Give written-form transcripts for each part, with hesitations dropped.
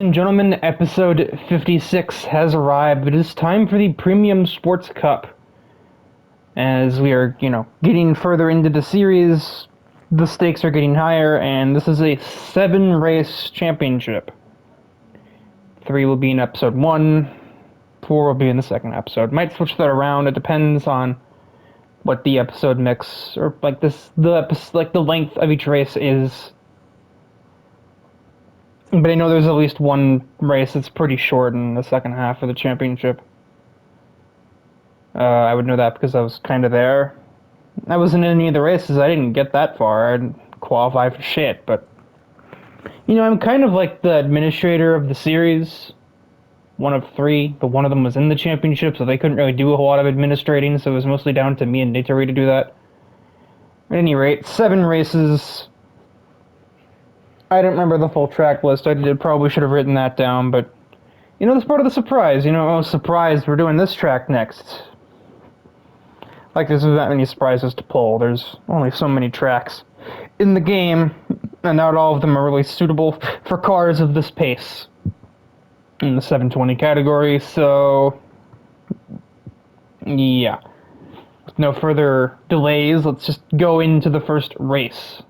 And gentlemen, episode 56 has arrived. It is time for the Premium Sports Cup. As we are, getting further into the series, the stakes are getting higher, and this is a 7-race championship. 3 will be in episode 1, 4 will be in the second episode. Might switch that around, it depends on what the episode mix, or the length of each race is. But I know there's at least one race that's pretty short in the second half of the championship. I would know that because I was kind of there. I wasn't in any of the races. I didn't get that far. I didn't qualify for shit, but... I'm kind of like the administrator of the series. One of 3, but one of them was in the championship, so they couldn't really do a whole lot of administrating, so it was mostly down to me and Nitori to do that. At any rate, 7 races... I don't remember the full track list. Probably should have written that down, but... that's part of the surprise. Oh, surprise, we're doing this track next. Like, there's not many surprises to pull. There's only so many tracks in the game, and not all of them are really suitable for cars of this pace in the 720 category, so... yeah. With no further delays, let's just go into the first race.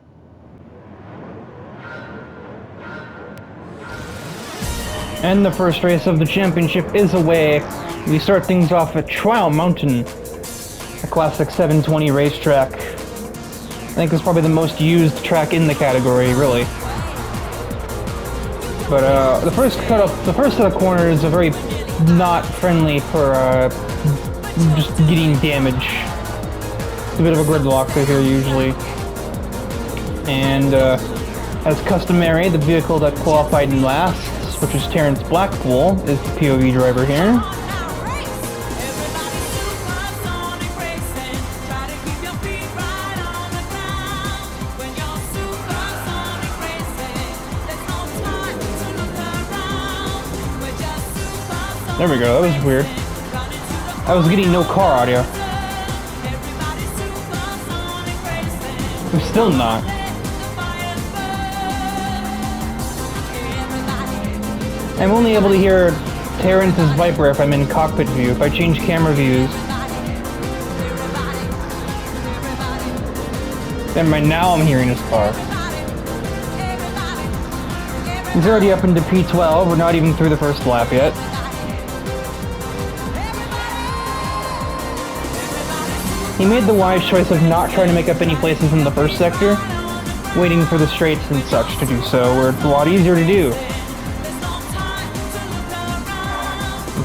And the first race of the championship is away. We start things off at Trial Mountain, a classic 720 racetrack. I think it's probably the most used track in the category, really. But the first set of corners are very not friendly for just getting damage. It's a bit of a gridlock through here usually. And as customary, the vehicle that qualified in last, which is Terrence Blackpool, is the POV driver here. There we go, that was weird. I was getting no car audio. I'm still not. I'm only able to hear Terrence's Viper if I'm in cockpit view. If I change camera views... Never mind, now I'm hearing his car. He's already up into P12, we're not even through the first lap yet. He made the wise choice of not trying to make up any places in the first sector, waiting for the straights and such to do so, where it's a lot easier to do.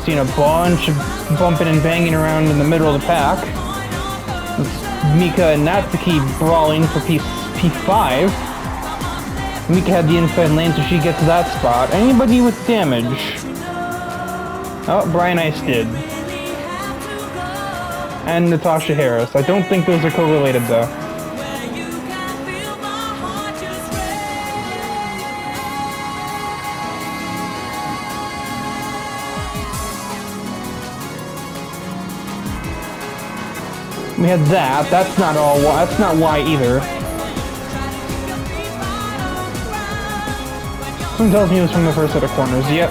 Seen a bunch of bumping and banging around in the middle of the pack. It's Mika and Natsuki brawling for P5. Mika had the inside lane, so she gets that spot. Anybody with damage? Oh, Brian Ice did. And Natasha Harris. I don't think those are correlated, though. We had that. That's not all. That's not why either. Someone tells me it was from the first set of corners. Yep.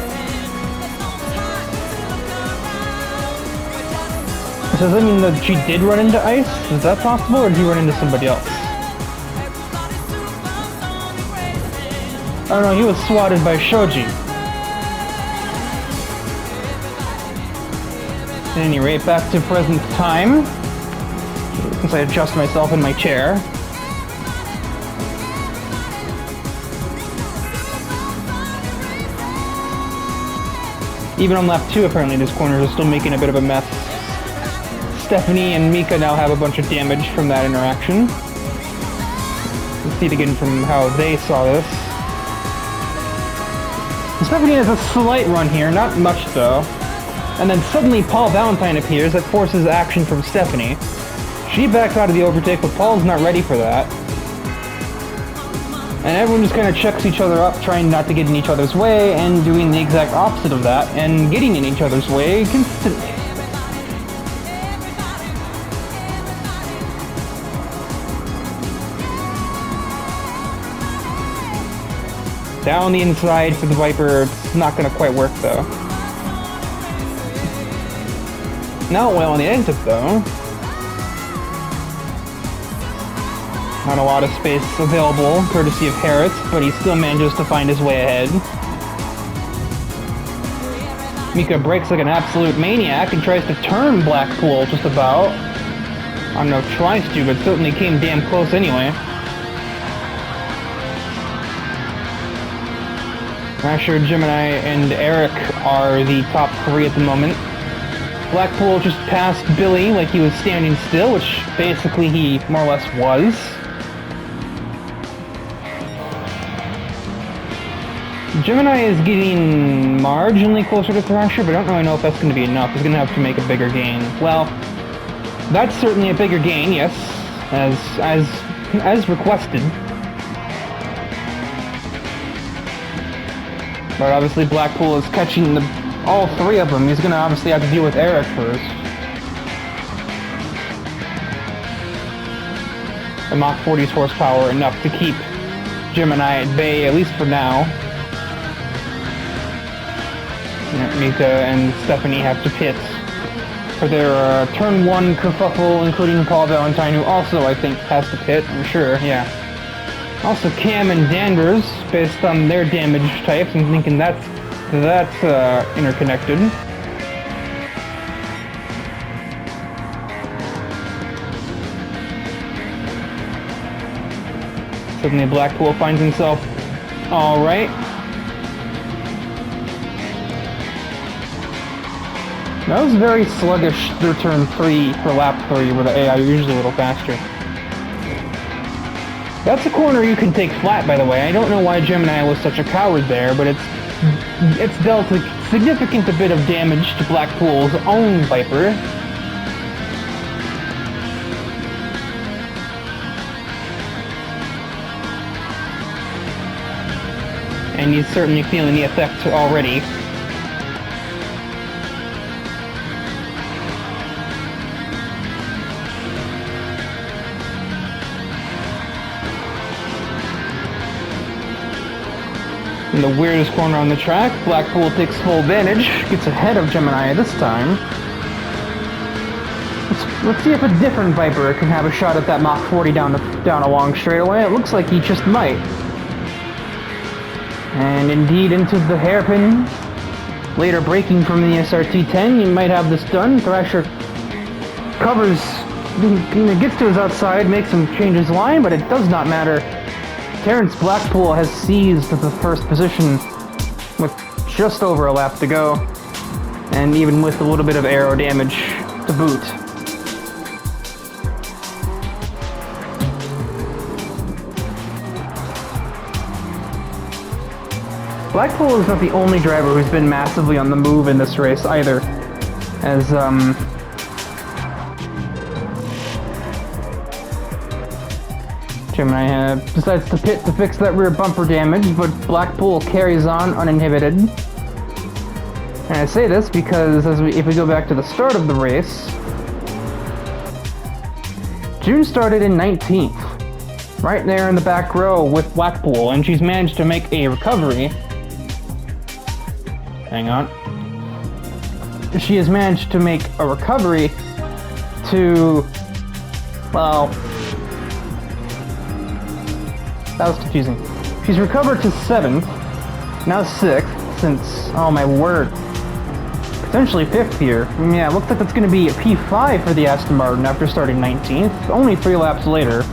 Does that mean that she did run into Ice? Is that possible, or did he run into somebody else? Oh no, he was swatted by Shoji. At any rate, back to present time. Since I adjust myself in my chair. Even on lap 2, apparently, these corners are still making a bit of a mess. Stephanie and Mika now have a bunch of damage from that interaction. Let's see it again from how they saw this. Stephanie has a slight run here, not much though. And then suddenly Paul Valentine appears that forces action from Stephanie. She backs out of the overtake, but Paul's not ready for that. And everyone just kind of checks each other up, trying not to get in each other's way, and doing the exact opposite of that, and getting in each other's way consistently. Down the inside for the Viper. It's not going to quite work, though. Not well on the exit, though. Not a lot of space available, courtesy of Harris, but he still manages to find his way ahead. Mika brakes like an absolute maniac and tries to turn Blackpool just about. I don't know if tries to, but certainly came damn close anyway. Thrasher, Gemini, and Eric are the top three at the moment. Blackpool just passed Billy like he was standing still, which basically he more or less was. Gemini is getting marginally closer to Thrasher, but I don't really know if that's going to be enough. He's going to have to make a bigger gain. Well, that's certainly a bigger gain, yes, as requested. But obviously Blackpool is catching all three of them. He's going to obviously have to deal with Eric first. The Mach 40's horsepower enough to keep Gemini at bay, at least for now. Mika and Stephanie have to pit for their turn 1 kerfuffle, including Paul Valentine, who also, I think, has to pit, I'm sure, yeah. Also Cam and Danvers, based on their damage types, I'm thinking that's interconnected. Suddenly Blackpool finds himself alright. That was very sluggish through turn 3 for lap 3, where the AI are usually a little faster. That's a corner you can take flat, by the way. I don't know why Gemini was such a coward there, but it's dealt a significant bit of damage to Blackpool's own Viper. And he's certainly feeling the effect already. In the weirdest corner on the track, Blackpool takes full advantage, gets ahead of Gemini this time. Let's see if a different Viper can have a shot at that Mach 40 down a long straightaway. It looks like he just might. And indeed into the hairpin. Later braking from the SRT-10, you might have this done. Thrasher covers, gets to his outside, makes him change his line, but it does not matter. Terrence Blackpool has seized the first position with just over a lap to go, and even with a little bit of aero damage to boot. Blackpool is not the only driver who's been massively on the move in this race either, as Gemini decides to pit to fix that rear bumper damage, but Blackpool carries on uninhibited. And I say this because if we go back to the start of the race, June started in 19th, right there in the back row with Blackpool, and she's managed to make a recovery. Hang on. She has managed to make a recovery to, well, that was confusing. She's recovered to 7th, now 6th, since, oh my word, potentially 5th here. Yeah, it looks like that's going to be a P5 for the Aston Martin after starting 19th, only 3 laps later.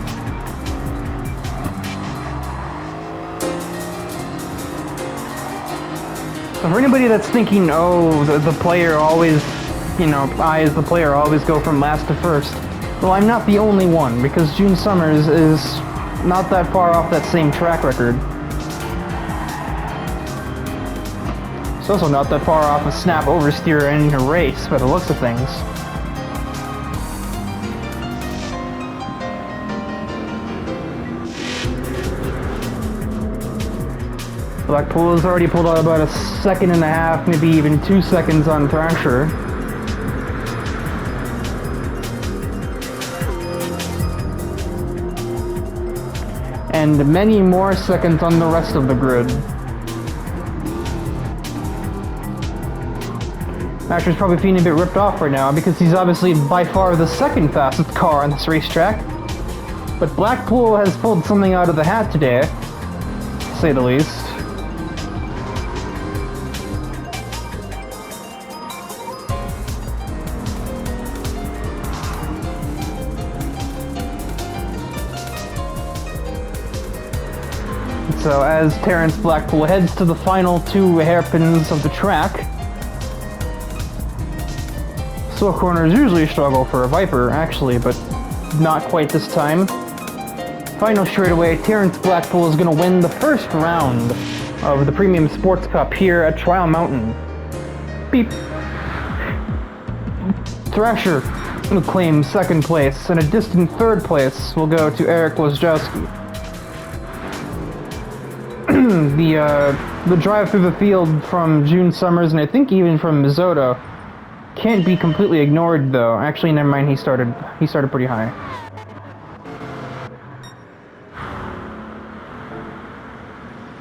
So for anybody that's thinking, oh, the player always, I as the player always go from last to first, well, I'm not the only one, because June Summers is not that far off that same track record. It's also not that far off a snap oversteer in a race, by the looks of things. Blackpool has already pulled out about 1.5 seconds, maybe even 2 seconds on Thrasher. And many more seconds on the rest of the grid. Actor's probably feeling a bit ripped off right now because he's obviously by far the second fastest car on this racetrack. But Blackpool has pulled something out of the hat today, to say the least. So as Terrence Blackpool heads to the final two hairpins of the track, slow corners usually struggle for a Viper, actually, but not quite this time. Final straightaway, Terrence Blackpool is going to win the first round of the Premium Sports Cup here at Trial Mountain. Beep. Thrasher will claim second place, and a distant third place will go to Eric Wojciechowski. The drive through the field from June Summers, and I think even from Mizzoto, can't be completely ignored, though. Actually, never mind. He started pretty high.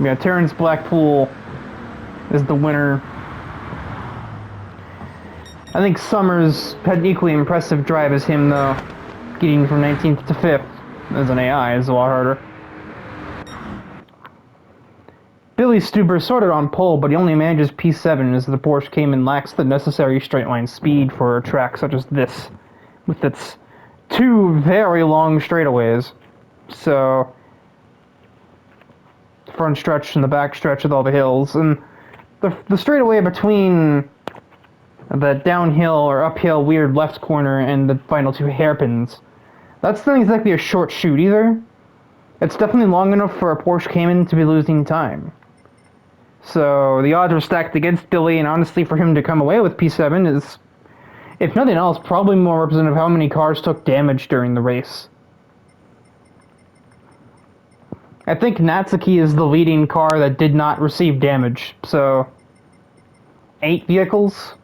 Yeah, Terrence Blackpool is the winner. I think Summers had an equally impressive drive as him, though. Getting from 19th to 5th as an AI is a lot harder. Billy Stuber sorted on pole, but he only manages P7 as the Porsche Cayman lacks the necessary straight-line speed for a track such as this, with its two very long straightaways. So, the front stretch and the back stretch with all the hills, and the straightaway between the downhill or uphill weird left corner and the final two hairpins, that's not exactly a short shoot either. It's definitely long enough for a Porsche Cayman to be losing time. So the odds are stacked against Billy, and honestly for him to come away with P7 is, if nothing else, probably more representative of how many cars took damage during the race. I think Natsuki is the leading car that did not receive damage, so 8 vehicles.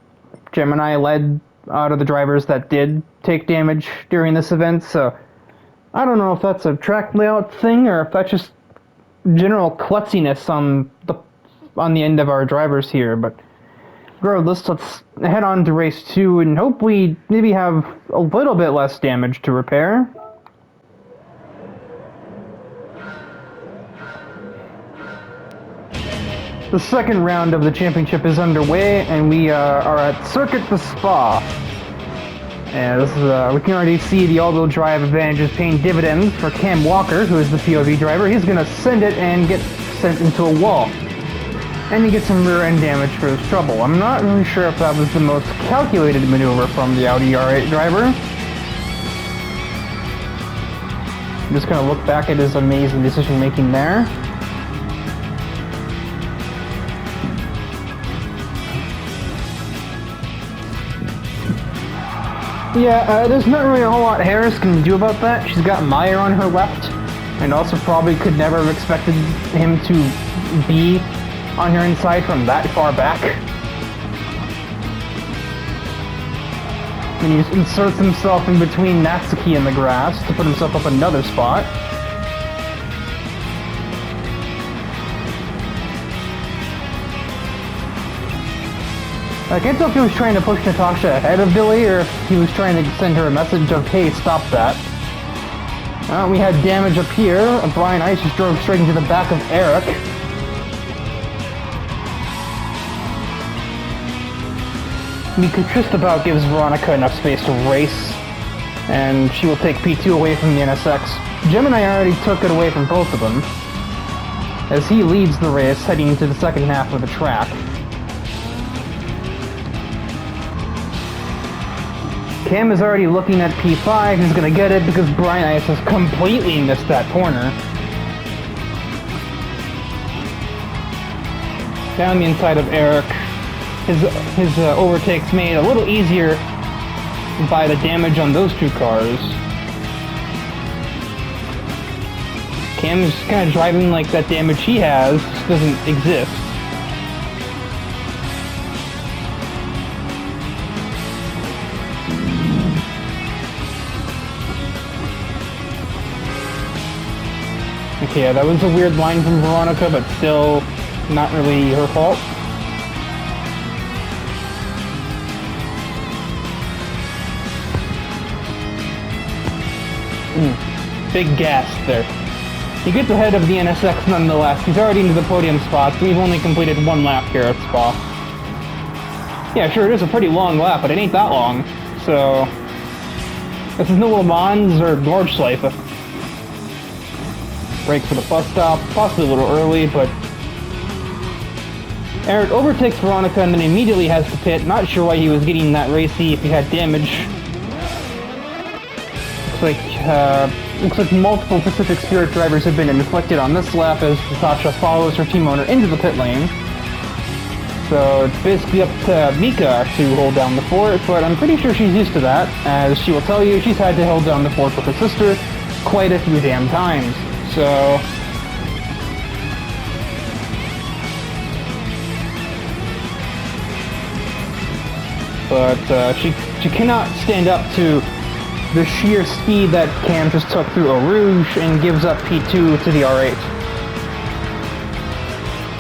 Gemini led out of the drivers that did take damage during this event, so I don't know if that's a track layout thing or if that's just general klutziness on the end of our drivers here, but regardless, let's head on to race 2 and hope we maybe have a little bit less damage to repair. The second round of the championship is underway, and we are at Circuit the Spa. And this is, we can already see the all-wheel drive advantages paying dividends for Cam Walker, who is the POV driver. He's going to send it and get sent into a wall. And he gets some rear-end damage for his trouble. I'm not really sure if that was the most calculated maneuver from the Audi R8 driver. I'm just going to look back at his amazing decision-making there. Yeah, there's not really a whole lot Harris can do about that. She's got Meyer on her left, and also probably could never have expected him to be on her inside from that far back. And he inserts himself in between Natsuki and the grass to put himself up another spot. I can't tell if he was trying to push Natasha ahead of Billy or if he was trying to send her a message of, hey, stop that. We had damage up here. Brian Ice just drove straight into the back of Eric. Mika just about gives Veronica enough space to race, and she will take P2 away from the NSX. Gemini already took it away from both of them, as he leads the race heading into the second half of the track. Cam is already looking at P5, he's going to get it because Brian Ice has completely missed that corner. Down the inside of Eric. His overtake's made a little easier by the damage on those two cars. Cam's kind of driving like that damage he has doesn't exist. Okay, yeah, that was a weird line from Veronica, but still not really her fault. big gas there. He gets ahead of the NSX nonetheless. He's already into the podium spot, so we've only completed one lap here at Spa. Yeah, sure, it is a pretty long lap, but it ain't that long. So, this is no Le Mans or Nordschleife. Brake for the bus stop, possibly a little early, but Eric overtakes Veronica and then immediately has to pit. Not sure why he was getting that racy if he had damage. Looks like multiple Pacific Spirit drivers have been inflicted on this lap as Natasha follows her team owner into the pit lane. So it's basically up to Mika to hold down the fort, but I'm pretty sure she's used to that, as she will tell you she's had to hold down the fort with her sister quite a few damn times. So but she cannot stand up to the sheer speed that Cam just took through Eau Rouge and gives up P2 to the R8.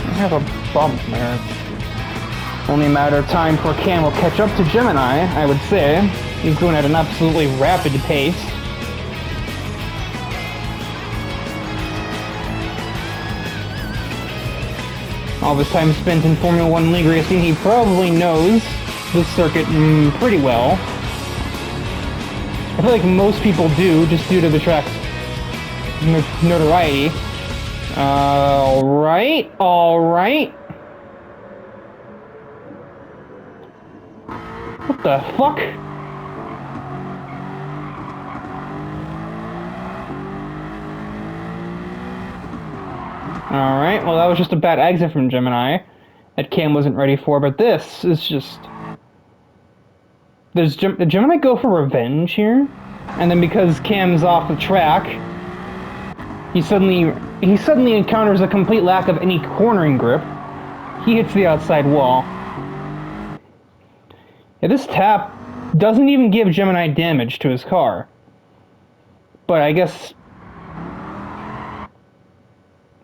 I have a bump there. Only a matter of time before Cam will catch up to Gemini, I would say. He's going at an absolutely rapid pace. All this time spent in Formula 1 league racing, he probably knows this circuit pretty well. I feel like most people do, just due to the track's notoriety. Alright. What the fuck? Alright, well that was just a bad exit from Gemini that Cam wasn't ready for, but this is just... Did Gemini go for revenge here? And then because Cam's off the track, he suddenly encounters a complete lack of any cornering grip. He hits the outside wall. Yeah, this tap doesn't even give Gemini damage to his car. But I guess...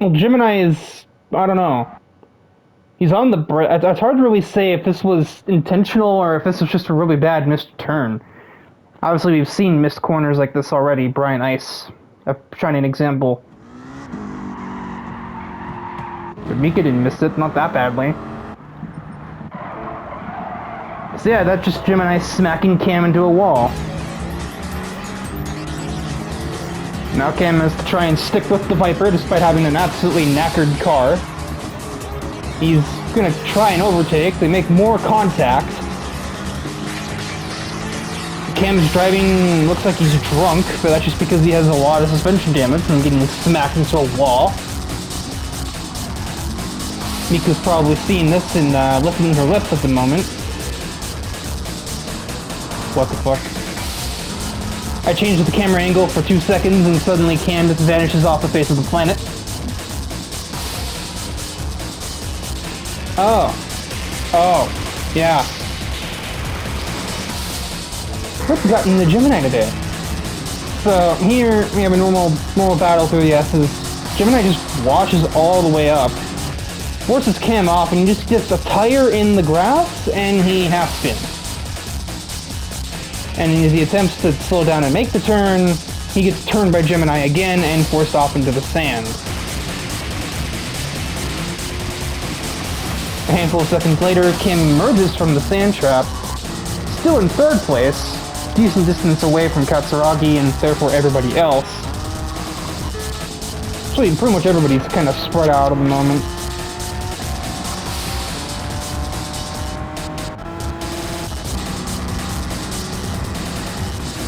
Well, Gemini is... I don't know. He's on the brake. It's hard to really say if this was intentional or if this was just a really bad missed turn. Obviously, we've seen missed corners like this already. Brian Ice, a shining example. But Mika didn't miss it, not that badly. So yeah, that's just Gemini smacking Cam into a wall. Now Cam has to try and stick with the Viper despite having an absolutely knackered car. He's gonna try and overtake. They make more contact. Cam's driving, looks like he's drunk, but that's just because he has a lot of suspension damage from getting smacked into a wall. Mika's probably seeing this and licking her lips at the moment. What the fuck? I changed the camera angle for 2 seconds and suddenly Cam just vanishes off the face of the planet. Oh, yeah. What's gotten the Gemini today? So here we have a normal battle through the S's. Gemini just washes all the way up, forces Cam off, and he just gets a tire in the grass and he half spins. And as he attempts to slow down and make the turn, he gets turned by Gemini again and forced off into the sand. A handful of seconds later, Cam emerges from the sand trap, still in third place, decent distance away from Katsuragi and therefore everybody else. Actually, pretty much everybody's kind of spread out at the moment.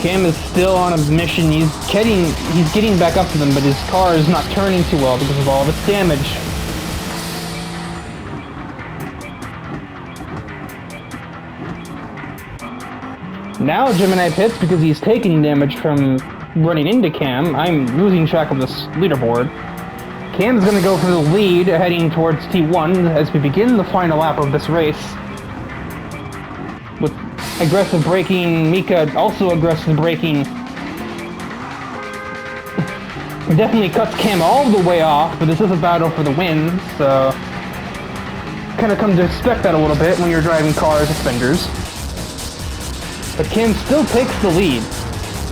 Cam is still on a mission. He's getting back up to them, but his car is not turning too well because of all of its damage. Now Gemini pits because he's taking damage from running into Cam. I'm losing track of this leaderboard. Cam's going to go for the lead, heading towards T1 as we begin the final lap of this race. With aggressive braking, Mika also aggressive braking. It definitely cuts Cam all the way off, but this is a battle for the win, so kind of come to expect that a little bit when you're driving cars with fenders. But Cam still takes the lead.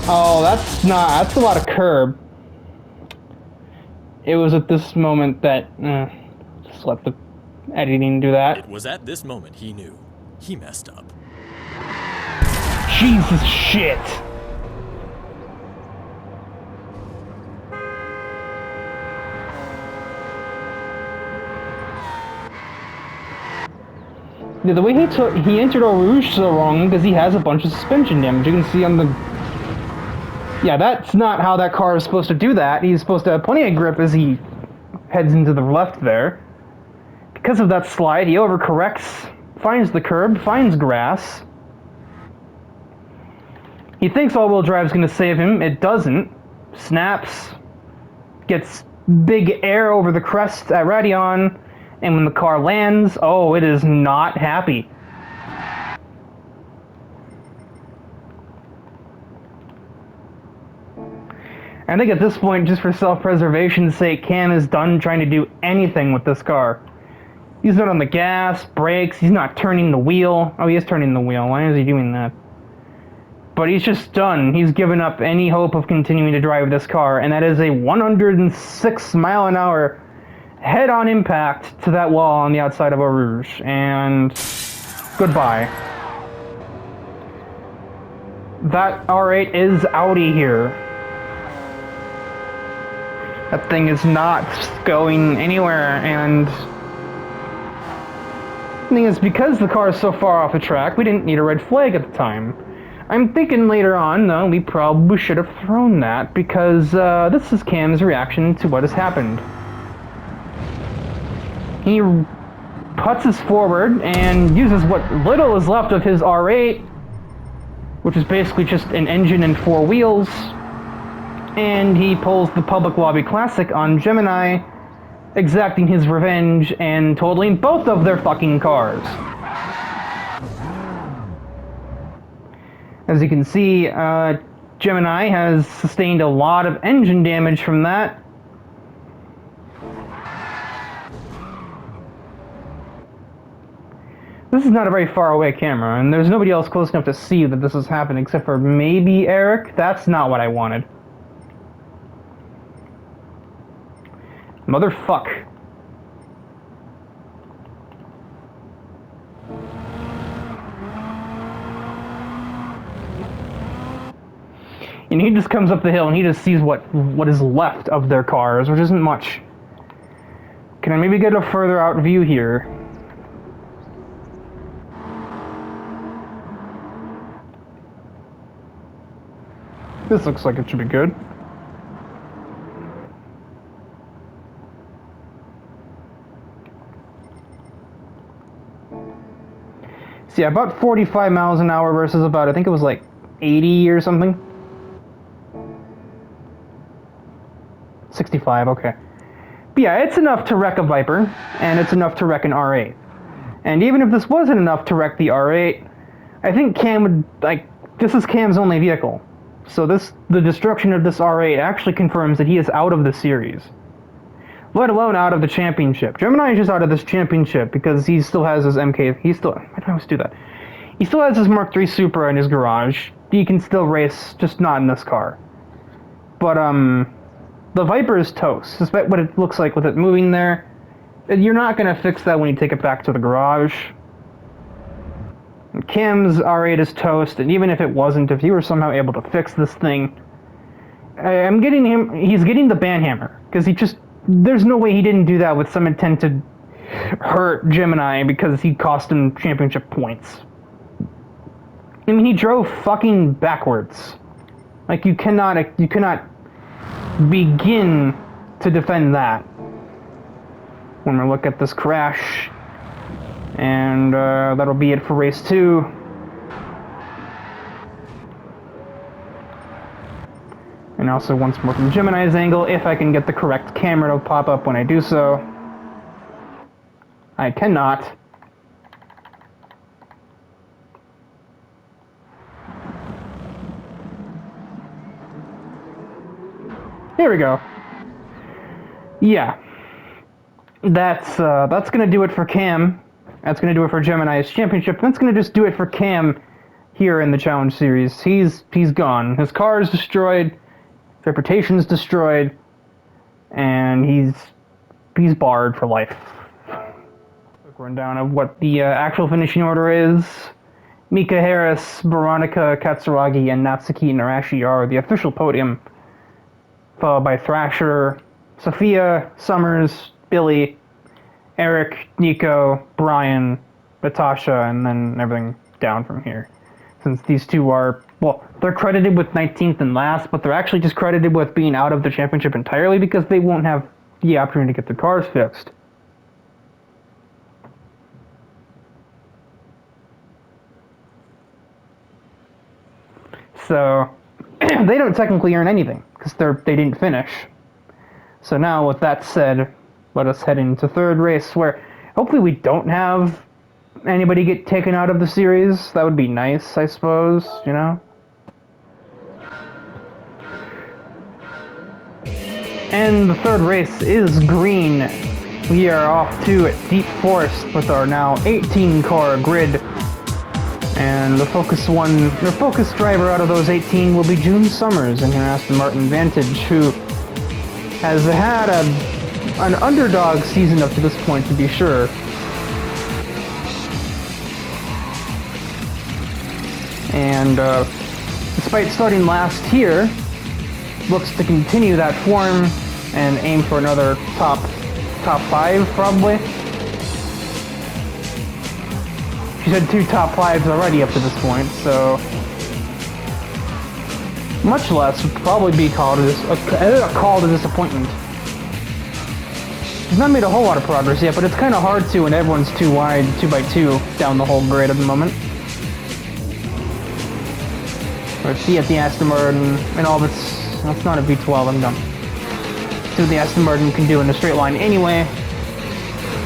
Oh, that's a lot of curb. It was at this moment that just let the editing do that. It was at this moment he knew he messed up. Jesus shit. Yeah, the way he entered Eau Rouge so wrong because he has a bunch of suspension damage. You can see on the... Yeah, that's not how that car is supposed to do that. He's supposed to have plenty of grip as he heads into the left there. Because of that slide, he overcorrects, finds the curb, finds grass. He thinks all-wheel drive is going to save him. It doesn't. Snaps. Gets big air over the crest at Raidillon. And when the car lands, oh, it is not happy. I think at this point, just for self-preservation's sake, Cam is done trying to do anything with this car. He's not on the gas, brakes, he's not turning the wheel. Oh, he is turning the wheel. Why is he doing that? But he's just done. He's given up any hope of continuing to drive this car, and that is a 106 mile an hour head-on impact to that wall on the outside of Eau Rouge, and goodbye. That R8 is outie here. That thing is not going anywhere, and the thing is, because the car is so far off the track, we didn't need a red flag at the time. I'm thinking later on, though, we probably should have thrown that, because this is Cam's reaction to what has happened. He putzes forward and uses what little is left of his R8, which is basically just an engine and four wheels, and he pulls the Public Lobby Classic on Gemini, exacting his revenge and totaling both of their fucking cars. As you can see, Gemini has sustained a lot of engine damage from that. This is not a very far away camera, and there's nobody else close enough to see that this is happening, except for maybe Eric. That's not what I wanted. Motherfuck. And he just comes up the hill and he just sees what is left of their cars, which isn't much. Can I maybe get a further out view here? This looks like it should be good. So yeah, about 45 miles an hour versus about, I think it was like 80 or something. 65, okay. But yeah, it's enough to wreck a Viper, and it's enough to wreck an R8. And even if this wasn't enough to wreck the R8, I think Cam would, like, this is Cam's only vehicle. So the destruction of this R8 actually confirms that he is out of the series. Let alone out of the championship. Gemini is just out of this championship because he still has his MK, why do I always do that? He still has his Mark III Supra in his garage. He can still race, just not in this car. But, the Viper is toast. Despite what it looks like with it moving there, you're not going to fix that when you take it back to the garage. Cam's R8 is toast, and even if it wasn't, if you were somehow able to fix this thing, he's getting the banhammer, because there's no way he didn't do that with some intent to hurt Gemini because he cost him championship points. I mean, he drove fucking backwards. Like, you cannot begin to defend that. When we look at this crash, and that'll be it for race 2. And also once more from Gemini's angle, if I can get the correct camera to pop up when I do so. I cannot. Here we go. Yeah. That's gonna do it for Cam. That's gonna do it for Gemini's championship. That's gonna just do it for Cam here in the Challenge Series. He's gone. His car is destroyed. His reputation's destroyed. and he's barred for life. Quick rundown of what the actual finishing order is. Mika Harris, Veronica Katsuragi, and Natsuki Narashi are the official podium, followed by Thrasher, Sophia, Summers, Billy, Eric, Nico, Brian, Natasha, and then everything down from here. Since these two are, well, they're credited with 19th and last, but they're actually just credited with being out of the championship entirely because they won't have the opportunity to get their cars fixed. So they don't technically earn anything because they didn't finish. So now, with that said, let us head into third race, where hopefully we don't have anybody get taken out of the series. That would be nice, I suppose, you know? And the third race is green. We are off to Deep Forest with our now 18-car grid. And the focus driver out of those 18 will be June Summers in her Aston Martin Vantage, who has had an underdog season up to this point, to be sure. And despite starting last here, looks to continue that form and aim for another top 5, probably. She's had 2 top 5s already up to this point, so much less would probably be called a call to disappointment. She's not made a whole lot of progress yet, but it's kind of hard to when everyone's too wide, 2x2 down the whole grid at the moment. Let's see at the Aston Martin and all of its. That's not a V12. I'm done. See what the Aston Martin can do in a straight line anyway.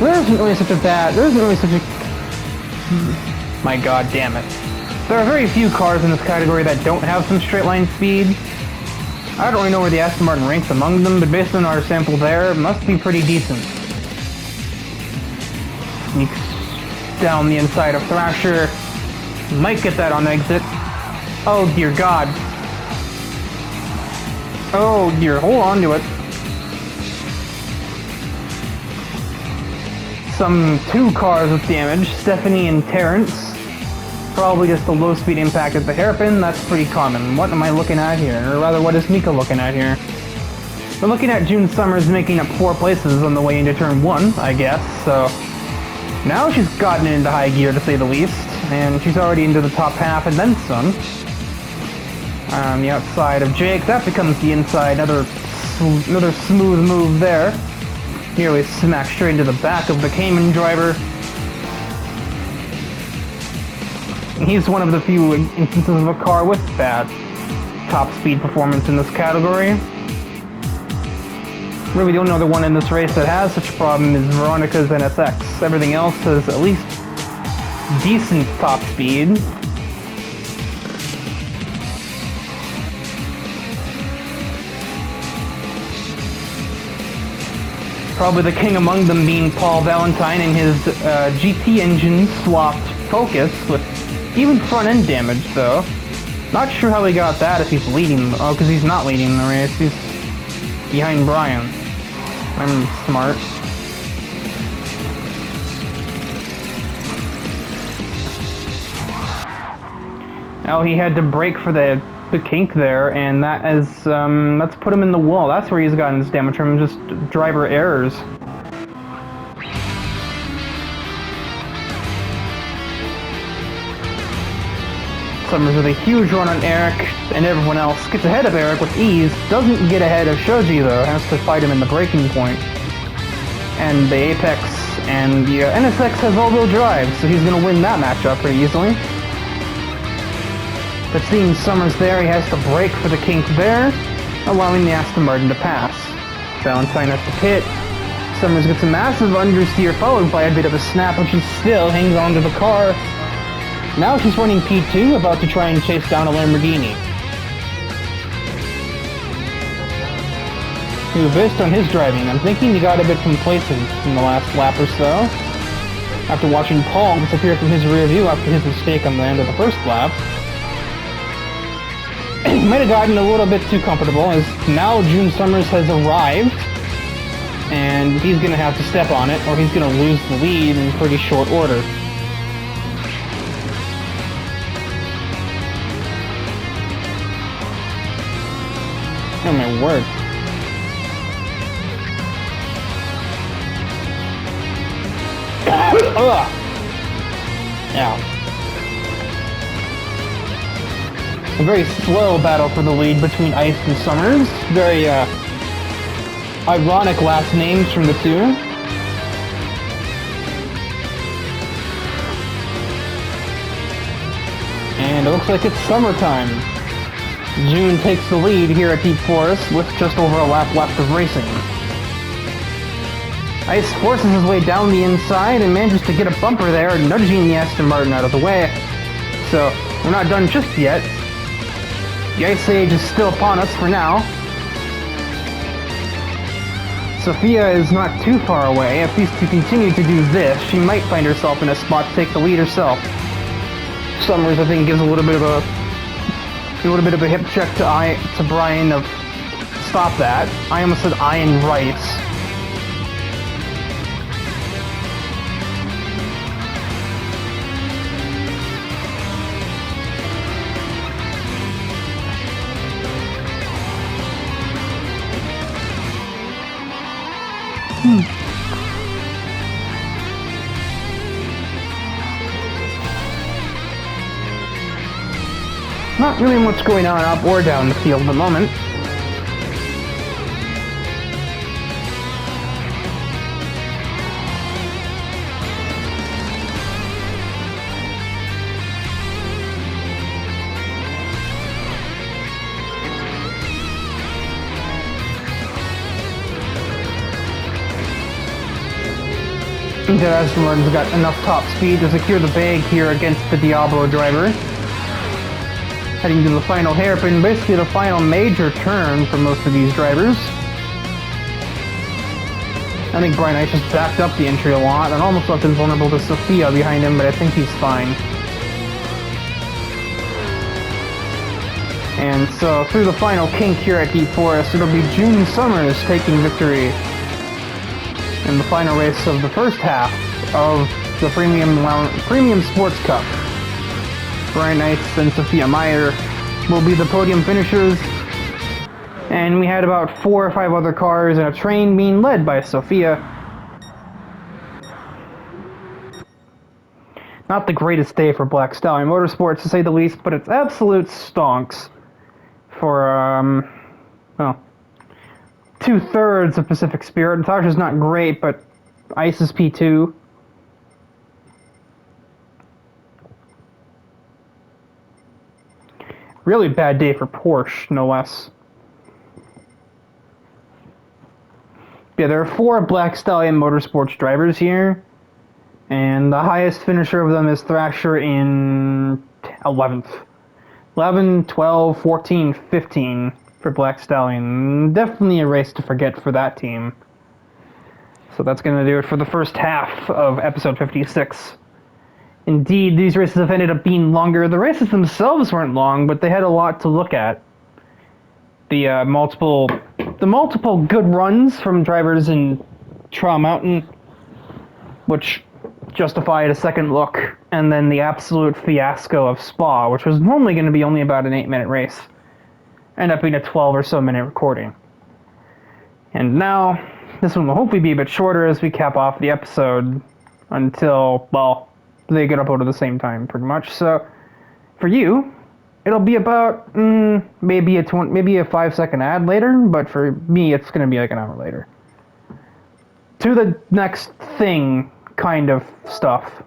There isn't really such a. My god damn it. There are very few cars in this category that don't have some straight line speed. I don't really know where the Aston Martin ranks among them, but based on our sample there, it must be pretty decent. Sneaks down the inside of Thrasher. Might get that on exit. Oh dear god. Oh dear, hold on to it. Some 2 cars with damage, Stephanie and Terrence. Probably just a low speed impact at the hairpin, that's pretty common. What am I looking at here? Or rather, what is Mika looking at here? We're looking at June Summers making up 4 places on the way into turn 1, I guess, so now she's gotten into high gear to say the least, and she's already into the top half and then some. On the outside of Jake, that becomes the inside, another smooth move there. Nearly smacked straight into the back of the Cayman driver. He's one of the few instances of a car with bad top speed performance in this category. Really the only other one in this race that has such a problem is Veronica's NSX. Everything else has at least decent top speed. Probably the king among them being Paul Valentine and his GT engine swapped Focus with even front end damage though. Not sure how he got that if he's leading. Oh, because he's not leading the race. He's behind Brian. I'm smart. Now he had to brake for the kink there, and that's put him in the wall. That's where he's gotten his damage from, just driver errors. Summers with a huge run on Eric, and everyone else gets ahead of Eric with ease. Doesn't get ahead of Shoji though, has to fight him in the braking point. And the Apex and the NSX has all-wheel drive, so he's going to win that matchup pretty easily. But seeing Summers there, he has to brake for the kink there, allowing the Aston Martin to pass. Valentine has to pit. Summers gets a massive understeer followed by a bit of a snap, but she still hangs onto the car. Now she's running P2, about to try and chase down a Lamborghini. Who, based on his driving, I'm thinking he got a bit complacent in the last lap or so. After watching Paul disappear from his rear view after his mistake on the end of the first lap. He might have gotten a little bit too comfortable, as now June Summers has arrived, and he's going to have to step on it, or he's going to lose the lead in pretty short order. Oh my word. Ugh. Ow. A very slow battle for the lead between Ice and Summers. Very, ironic last names from the two. And it looks like it's summertime. June takes the lead here at Deep Forest with just over a lap left of racing. Ice forces his way down the inside and manages to get a bumper there, nudging the Aston Martin out of the way. So, we're not done just yet. The Ice Age is still upon us for now. Sophia is not too far away. If these two continue to do this, she might find herself in a spot to take the lead herself. Summers, I think, gives a little bit of a hip check to Brian of stop that. I almost said Ian Rice. Not really much going on up or down the field at the moment. Aston Martin's got enough top speed to secure the bag here against the Diablo driver. Heading to the final hairpin, basically the final major turn for most of these drivers. I think Brian Ice just backed up the entry a lot and almost left him vulnerable to Sophia behind him, but I think he's fine. And so through the final kink here at Deep Forest, it'll be June Summers taking victory in the final race of the first half of the Premium Sports Cup. Brian Ice and Sophia Meyer will be the podium finishers. And we had about 4 or 5 other cars and a train being led by Sophia. Not the greatest day for Black Stallion Motorsports, to say the least, but it's absolute stonks for, well, 2/3 of Pacific Spirit. Natasha's not great, but Ice is P2. Really bad day for Porsche, no less. Yeah, there are 4 Black Stallion Motorsports drivers here, and the highest finisher of them is Thrasher in 11th. 11, 12, 14, 15 for Black Stallion. Definitely a race to forget for that team. So that's going to do it for the first half of episode 56. Indeed, these races have ended up being longer. The races themselves weren't long, but they had a lot to look at. The multiple good runs from drivers in Trial Mountain, which justified a second look, and then the absolute fiasco of Spa, which was normally going to be only about an 8-minute race, ended up being a 12 or so minute recording. And now, this one will hopefully be a bit shorter as we cap off the episode until, well, they get uploaded at the same time, pretty much. So, for you, it'll be about maybe a 5-second ad later, but for me, it's going to be like an hour later. To the next thing kind of stuff.